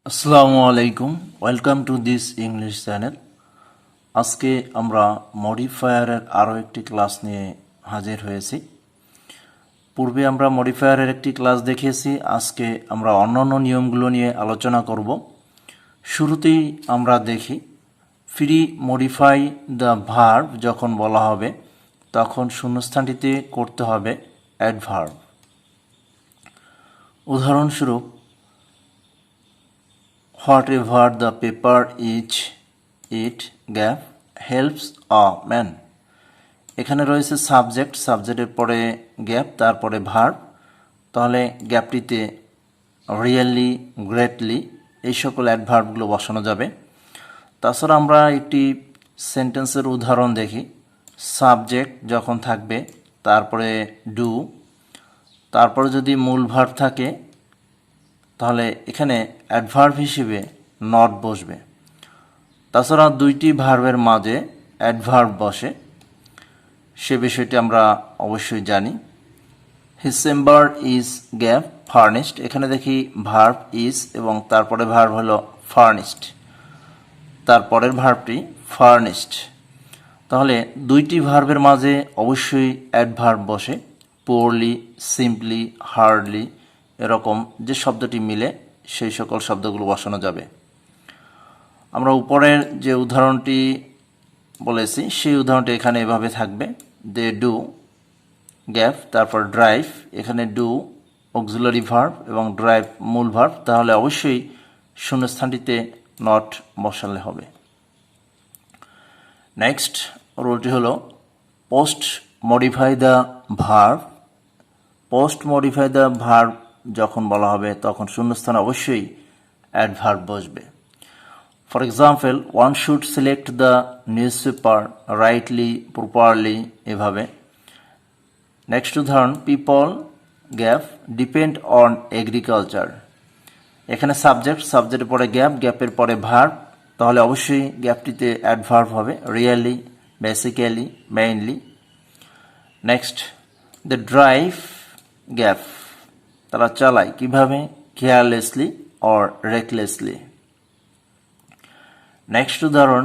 আসসালামু আলাইকুম, welcome to this English channel. আজকে আমরা মডিফায়ারের আরও একটি ক্লাস নিয়ে হাজির হয়েছি। পূর্বে আমরা মডিফায়ারের একটি ক্লাস দেখিয়েছি। আজকে আমরা অন্যান্য নিয়মগুলো নিয়ে আলোচনা করব। শুরুতেই আমরা দেখি ফ্রি মডিফাই দ্য ভার্ব যখন বলা হবে তখন শূন্যস্থানটিতে করতে হবে অ্যাডভার্ব। উদাহরণস্বরূপ, whatever the paper is it gave helps a man। এখানে রয়েছে সাবজেক্ট, সাবজেক্টের পরে গ্যাপ, তারপরে ভার্ব। তাহলে গ্যাপটিতে রিয়েলি, গ্রেটলি এই সকল অ্যাডভার্বগুলো বসানো যাবে। তাছাড়া আমরা একটি সেন্টেন্সের উদাহরণ দেখি। সাবজেক্ট যখন থাকবে তারপরে ডু, তারপরে যদি মূল ভার্ব থাকে তাহলে এখানে অ্যাডভার্ব হিসেবে নট বসবে। তাছাড়া দুইটি ভার্বের মাঝে অ্যাডভার্ব বসে, সে বিষয়টি আমরা অবশ্যই জানি। His chamber is gap furnished, এখানে দেখি ভার্ব ইজ এবং তারপরে ভার্ব হলো ফার্নিশড, তারপরের ভার্বটি ফার্নিশড। তাহলে দুইটি ভার্বের মাঝে অবশ্যই অ্যাডভার্ব বসে। পোরলি, সিম্পলি, হার্ডলি এরকম যে শব্দটি মিলে সেই সকল শব্দগুলো বসানো যাবে। আমরা উপরের যে উদাহরণটি বলেছি সেই উদাহরণটি এখানে এভাবে থাকবে। দে ডু গ্যাপ, তারপর ড্রাইভ, এখানে ডু অক্সিলারি ভার্ব এবং ড্রাইভ মূল ভার্ব, তাহলে অবশ্যই শূন্যস্থানটিতে নট বসালে হবে। নেক্সট রুলটি হলো post modify the verb. Post modify the verb যখন বলা হবে তখন শূন্যস্থানে অবশ্যই অ্যাডভার্ব বসবে। For example, one should select the news paper rightly, properly এভাবে। নেক্সট উদাহরণ, people gap depend on agriculture, এখানে সাবজেক্ট, সাবজেক্টের পরে গ্যাপ, গ্যাপের পরে ভার্ব, তাহলে অবশ্যই গ্যাপটিতে অ্যাডভার্ব হবে really, basically, mainly. Next, the drive gap, তারা চালায় কিভাবে, কেয়ারলেসলি অর রেকলেসলি। নেক্সট উদাহরণ,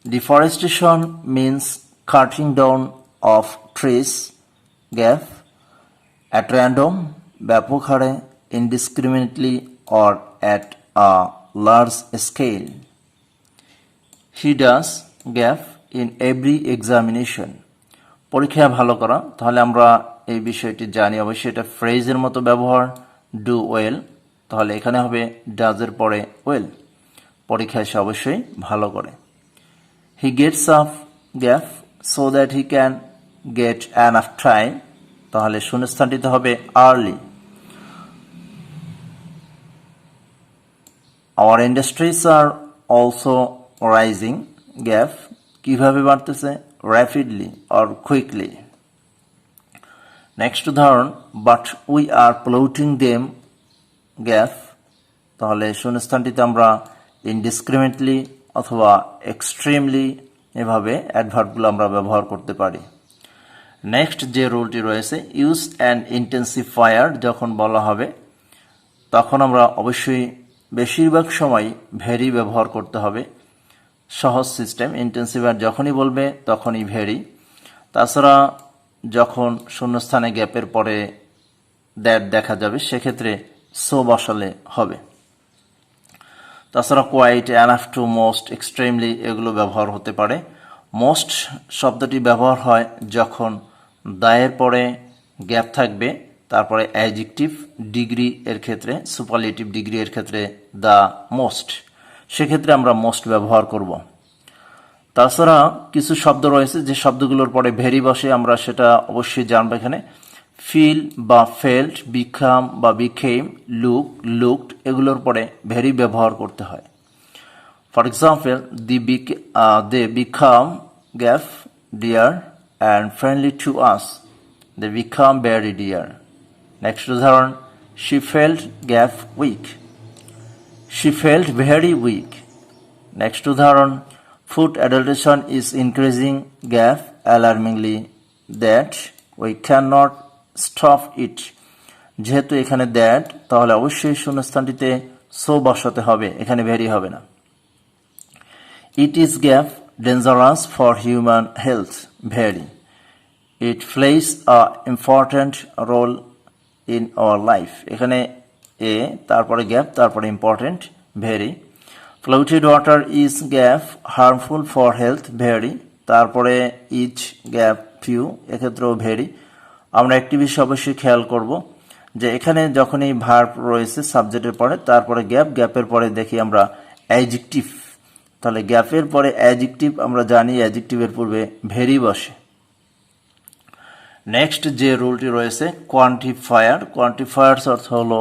deforestation means cutting down of trees gap at random, ব্যাপক হারে, indiscriminately or at a large scale. He does gap in every examination, পরীক্ষায় ভালো করা, তাহলে আমরা এই বিষয়টি জানি, অবশ্যই এটা ফ্রেজের মতো ব্যবহার। ডু ওয়েল, তাহলে এখানে হবে ডাজের পরে ওয়েল, পরীক্ষায় সে অবশ্যই ভালো করে। He gets up gap so that he can get enough time, তাহলে শূন্যস্থানটিতে হবে early. Our industries are also rising gap, কিভাবে বাড়তেছে, র্যাপিডলি অর কুইকলি। নেক্সট উদাহরণ, but we are polluting them gap, তাহলে শূন্যস্থানটিতে আমরা ইনডিসক্রিমিনেটলি অথবা এক্সট্রিমলি এভাবে অ্যাডভার্বগুলো আমরা ব্যবহার করতে পারি। নেক্সট যে রুলটি রয়েছে, ইউজ অ্যান্ড ইন্টেন্সিফায়ার যখন বলা হবে তখন আমরা অবশ্যই বেশিরভাগ সময় ভেরি ব্যবহার করতে হবে। সহজ সিস্টেম, ইন্টেন্সিফায়ার যখনই বলবে তখনই ভেরি। তাছাড়া যখন শূন্যস্থানে গ্যাপের পরে দ্যাট দেখা যাবে সেক্ষেত্রে সো বসালে হবে। তাছাড়া quite, enough too, most, extremely এগুলো ব্যবহার হতে পারে। মোস্ট শব্দটি ব্যবহার হয় যখন দায়ের পরে গ্যাপ থাকবে, তারপরে অ্যাডজেক্টিভ ডিগ্রি এর ক্ষেত্রে, সুপারলেটিভ ডিগ্রি এর ক্ষেত্রে দ্য মোস্ট, সেক্ষেত্রে আমরা মোস্ট ব্যবহার করব। তাছাড়া কিছু শব্দ রয়েছে যে শব্দগুলোর পরে ভেরি বসে, আমরা সেটা অবশ্যই জানবো এখানে। ফিল বা ফেল্ট, বিকাম বা বিকেম, লুক, লুকড এগুলোর পরে ভেরি ব্যবহার করতে হয়। For example, they become gap dear and friendly to us, they become very dear. Next উদাহরণ, she felt gap weak, she felt very weak. Next উদাহরণ, food adulteration is increasing gap alarmingly that we cannot stop it, যেহেতু এখানে that তাহলে অবশ্যই শূন্যস্থানটিতে so বসাতে হবে, এখানে very হবে না। It is gap dangerous for human health, very. It plays a important role in our life, এখানে এ, তারপরে গ্যাপ, তারপরে important, very. Flouted water is gap harmful for health, very. তারপরে ইচ গ্যাপ ফিউ, এক্ষেত্রেও very. আমরা একটি বিষয় অবশ্যই খেয়াল করব যে এখানে যখনই ভার্ব রয়েছে সাবজেক্টের পরে, তারপরে গ্যাপ, গ্যাপের পরে দেখি আমরা অ্যাডজেক্টিভ, তাহলে গ্যাপের পরে অ্যাডজেক্টিভ, আমরা জানি অ্যাডজেক্টিভের পূর্বে ভেরি বসে। নেক্সট যে রুলটি রয়েছে কোয়ান্টিফায়ার, কোয়ান্টিফায়ার্স অর্থ হলো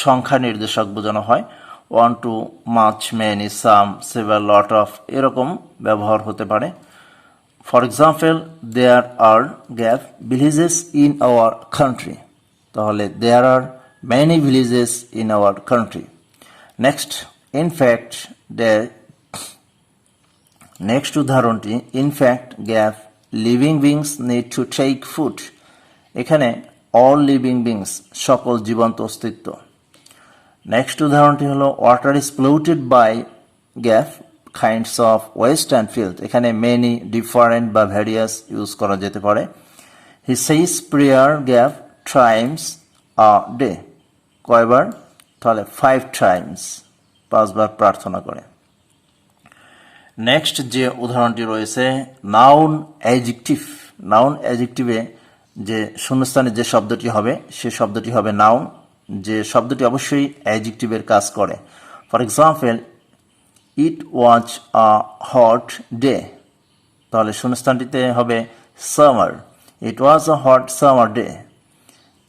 সংখ্যা নির্দেশক বোঝানো হয়। 1, 2, much, many, some, several, lot of, এরকম ব্যবহার হতে পারে। For example, there are gap villages in our country, তাহলে there are many villages in our country. Next in fact, next উদাহরণটি in fact gap living beings need to take food, এখানে all living beings, সকল জীবন্ত অস্তিত্ব। নেক্সট উদাহরণটি হলো water is polluted by gap kinds of waste and filth, এখানে many, different বা various use করা যেতে পারে। হি says prayer gap Times a day, কয়বার, তাহলে 5 টাইমস, 5 বার প্রার্থনা করে। নেক্সট যে উদাহরণটি রয়েছে নাউন অ্যাডজেক্টিভ, নাউন অ্যাডজেক্টিভে যে শূন্যস্থানে যে শব্দটি হবে সে শব্দটি হবে নাউন, যে শব্দটি অবশ্যই অ্যাডজেক্টিভের কাজ করে। For example, it was a hot day, তাহলে শূন্যস্থানটিতে হবে summer, it was a hot summer day.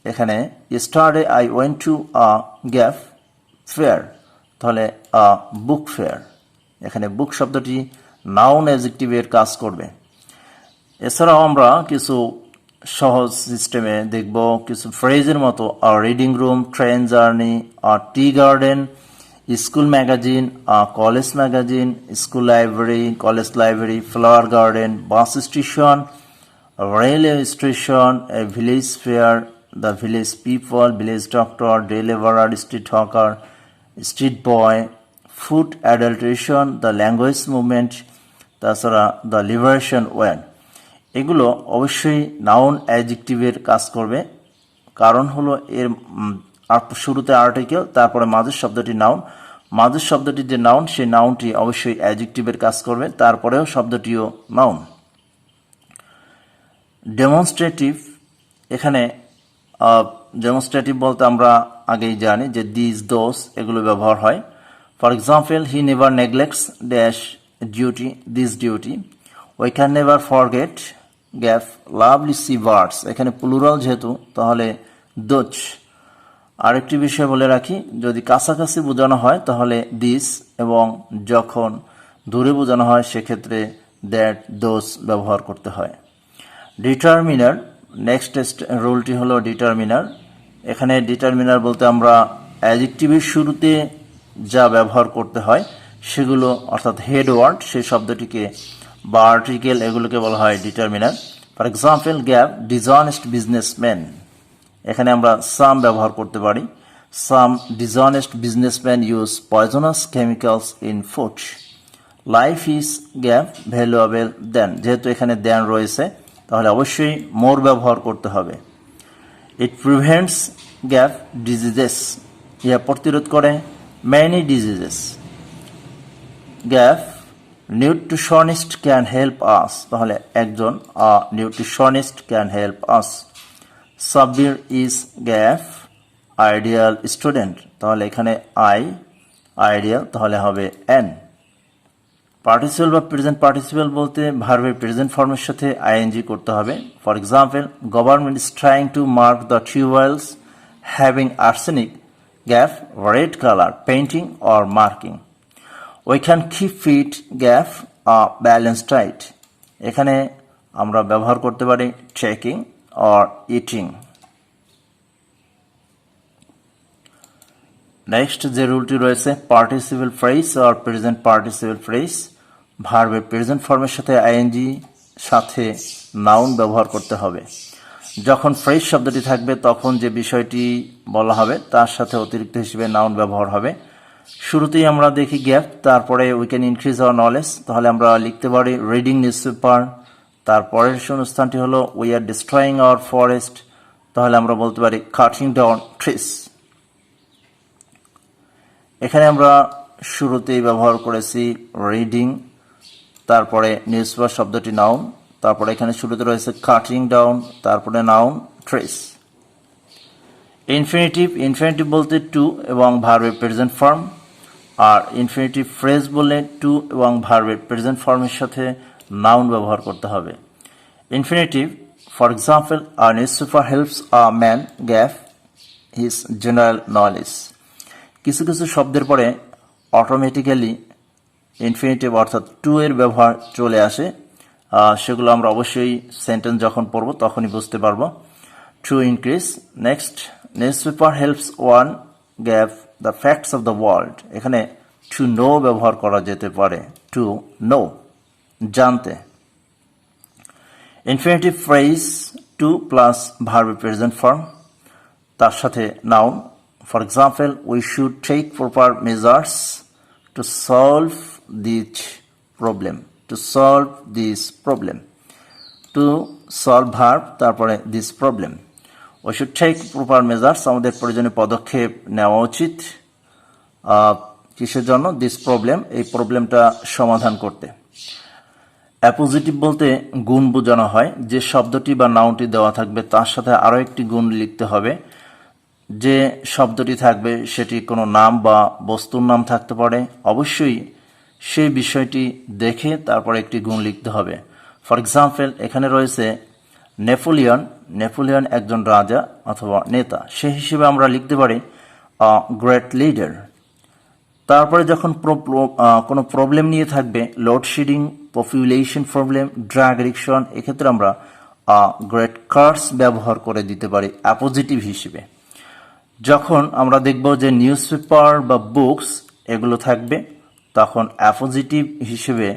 এখানে yesterday I went to a gap fair, তাহলে আ বুক ফেয়ার, এখানে বুক শব্দটি নাউন অ্যাডজেক্টিভের কাজ করবে। এছাড়াও আমরা কিছু সহজ সিস্টেমে দেখব কিছু ফ্রেজের মতো a reading room, train journey, a tea garden, school magazine, a college magazine, school library, college library, flower garden, bus station, railway station, a village fair, the village people, village doctor, day labourer, street hawker, street boy, food adulteration, the language movement, তাছাড়া the liberation war, এগুলো অবশ্যই noun অ্যাডজেক্টিভের কাজ করবে। কারণ হলো এর শুরুতে article, তারপরে মাঝের শব্দটি নাউন, মাঝের শব্দটি যে নাউন সেই নাউনটি অবশ্যই অ্যাডজেক্টিভের কাজ করবে, তারপরেও শব্দটিও নাউন। ডেমনস্ট্রেটিভ, এখানে ডেমনস্ট্রেটিভ বলতে আমরা আগেই জানি যে দিস, দোস, এগুলো ব্যবহার হয়। For example, he never neglects dash duty, this duty. We can never forget gap lovely sea birds, এখানে প্লুরাল যেহেতু তাহলে দোচ। আরেকটি বিষয় বলে রাখি, যদি কাছাকাছি বোঝানো হয় তাহলে দিস, এবং যখন দূরে বোঝানো হয় সেক্ষেত্রে দ্যাট, দোজ ব্যবহার করতে হয়। ডিটারমিনার, নেক্সট রুলটি হলো ডিটারমিনার। এখানে ডিটারমিনার বলতে আমরা অ্যাডজেক্টিভের শুরুতে যা ব্যবহার করতে হয় সেগুলো, অর্থাৎ হেড ওয়ার্ড, সেই শব্দটিকে বা আর্টিকেল, এগুলোকে বলা হয় determiner. For example, gap dishonest businessman, এখানে আমরা সাম ব্যবহার করতে পারি। Some dishonest businessman use poisonous chemicals in food. Life is gap valuable then, যেহেতু এখানে দেন রয়েছে তাহলে অবশ্যই মোর ব্যবহার করতে হবে। ইট প্রিভেন্টস গ্যাপ ডিজিজেস, ইহা প্রতিরোধ করে many diseases. Gap nutritionist can help us, তাহলে একজন nutritionist can help us. Sabbir is gap ideal student, তাহলে এখানে আইডিয়াল, তাহলে হবে এন। পার্টিসিপেল বা প্রেজেন্ট পার্টিসিপেল বলতে ভার্বের প্রেজেন্ট ফর্মের সাথে আইএনজি করতে হবে। For example, government is trying to mark the tubewells having arsenic gap red colour painting or marking. We can keep fit gap balance diet, এখানে আমরা ব্যবহার করতে পারি চেকিং অর ইটিং। নেক্সট যে রুলটি রয়েছে participle phrase or present participle phrase, ভার্বের present ফর্মের সাথে আইএনজি সাথে নাউন ব্যবহার করতে হবে। যখন ফ্রেজ শব্দটি থাকবে তখন যে বিষয়টি বলা হবে তার সাথে অতিরিক্ত হিসেবে নাউন ব্যবহার হবে। শুরুতেই আমরা দেখি গ্যাপ, তারপরে we can increase our knowledge, তাহলে আমরা লিখতে পারি রিডিং নিউজপেপার। তারপরের শূন্যস্থানটি হলো we are destroying our forest, তাহলে আমরা বলতে পারি কাটিং ডাউন ট্রিস। এখানে আমরা শুরুতেই ব্যবহার করেছি রিডিং, তারপরে নিউজপেপার শব্দটি নাউন, তারপরে এখানে শুরুতে রয়েছে কাটিং ডাউন, তারপরে নাউন ট্রিস। ইনফিনিটিভ বলতে টু এবং ভার্বের প্রেজেন্ট ফর্ম, আর ইনফিনিটিভ ফ্রেজ বললে টু এবং ভার্বের প্রেজেন্ট ফর্মের সাথে নাউন ব্যবহার করতে হবে। Infinitive, for example, a newspaper helps a man gap his general knowledge. কিছু কিছু শব্দের পরে অটোমেটিক্যালি ইনফিনিটিভ অর্থাৎ টু এর ব্যবহার চলে আসে, সেগুলো আমরা অবশ্যই সেন্টেন্স যখন পড়ব তখনই বুঝতে পারবো। To increase. Next, newspaper helps one gap the facts of the world. এখানে টু নো ব্যবহার করা যেতে পারে, টু নো, জানতে। Infinitive phrase to plus verb present form, তার সাথে noun. For example, we should take proper measures to solve this problem. To solve this problem, to solve verb, তারপরে this problem. We should take proper measures, আমাদের প্রয়োজনীয় পদক্ষেপ নেওয়া উচিত। কিসের জন্য? দিস প্রবলেম, এই প্রবলেমটা সমাধান করতে। অ্যাপোজিটিভ বলতে গুণ বোঝানো হয়, যে শব্দটি বা নাউনটি দেওয়া থাকবে তার সাথে আরও একটি গুণ লিখতে হবে। যে শব্দটি থাকবে সেটি কোনো নাম বা বস্তুর নাম থাকতে পারে, অবশ্যই সেই বিষয়টি দেখে তারপরে একটি গুণ লিখতে হবে। ফর এক্সাম্পল, এখানে রয়েছে নেপোলিয়ন একজন রাজা অথবা নেতা, সেই হিসেবে আমরা লিখতে পারি আ গ্রেট লিডার। তারপরে যখন কোনো প্রবলেম নিয়ে থাকবে, load shedding, population problem, drug addiction, এক্ষেত্রে আমরা গ্রেট কার্স ব্যবহার করে দিতে পারি অ্যাপোজিটিভ হিসেবে। যখন আমরা দেখব যে নিউজপেপার বা বুকস এগুলো থাকবে, তখন অ্যাপোজিটিভ হিসেবে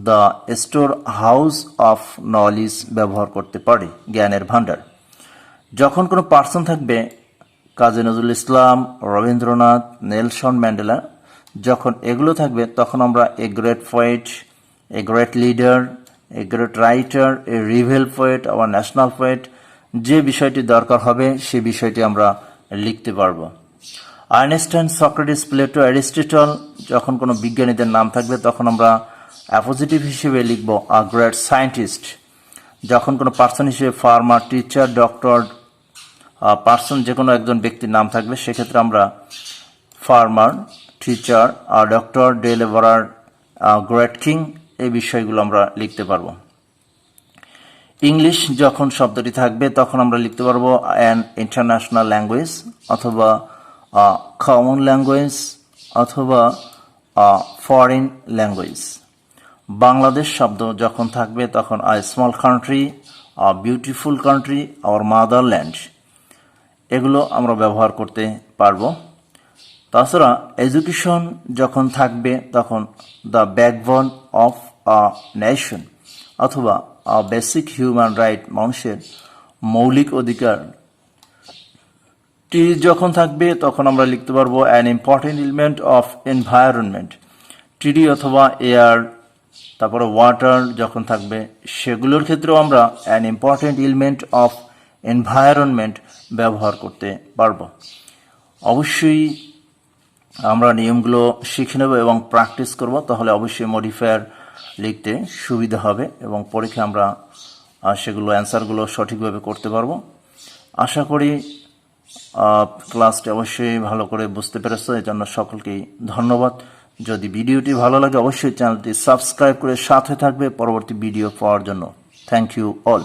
the store house of knowledge ব্যবহার করতে পারি, জ্ঞানের ভাণ্ডার। যখন কোনো পার্সন থাকবে, কাজী নজরুল ইসলাম, রবীন্দ্রনাথ, নেলসন ম্যান্ডেলা, যখন এগুলো থাকবে তখন আমরা a great poet, a great leader, a great writer, A reveal poet, our national poet, যে বিষয়টি দরকার হবে সেই বিষয়টি আমরা লিখতে পারবো। আইনস্টাইন, সক্রেটিস, প্লেটো, অ্যারিস্টটল, যখন কোনো বিজ্ঞানীদের নাম থাকবে তখন আমরা অ্যাপোজিটিভ হিসেবে লিখব আ গ্রেট সায়েন্টিস্ট। যখন কোনো পার্সন হিসেবে ফার্মার, টিচার, ডক্টর, পার্সন যে কোনো একজন ব্যক্তির নাম থাকবে, সেক্ষেত্রে আমরা farmer, teacher, doctor, day labourer, great king, এই বিষয়গুলো আমরা লিখতে পারবো। ইংলিশ যখন শব্দটি থাকবে তখন আমরা লিখতে পারবো অ্যান ইন্টারন্যাশনাল ল্যাঙ্গুয়েজ, অথবা কমন ল্যাঙ্গুয়েজ, অথবা ফরেন ল্যাঙ্গুয়েজ। বাংলাদেশ শব্দ যখন থাকবে তখন a small country, a beautiful country, our motherland, এগুলো আমরা ব্যবহার করতে পারবো। তাছাড়া এডুকেশন যখন থাকবে তখন the backbone of a nation, অথবা বেসিক হিউম্যান রাইট, মানুষের মৌলিক অধিকার। টি যখন থাকবে তখন আমরা লিখতে পারবো an important element of environment, টিডি অথবা এয়ার। তারপরে ওয়াটার যখন থাকবে সেগুলোর ক্ষেত্রেও আমরা an important element of environment ব্যবহার করতে পারবো। অবশ্যই আমরা নিয়মগুলো শিখে নেব এবং প্র্যাকটিস করব, তাহলে অবশ্যই মডিফায়ার লিখতে সুবিধা হবে এবং পরীক্ষায় আমরা সেগুলো অ্যান্সারগুলো সঠিকভাবে করতে পারবো। আশা করি ক্লাসটি অবশ্যই ভালো করে বুঝতে পেরেছো, এই জন্য সকলকেই ধন্যবাদ। যদি ভিডিওটি ভালো লাগে অবশ্যই চ্যানেলটি সাবস্ক্রাইব করে সাথে থাকবে পরবর্তী ভিডিও পাওয়ার জন্য। Thank you all.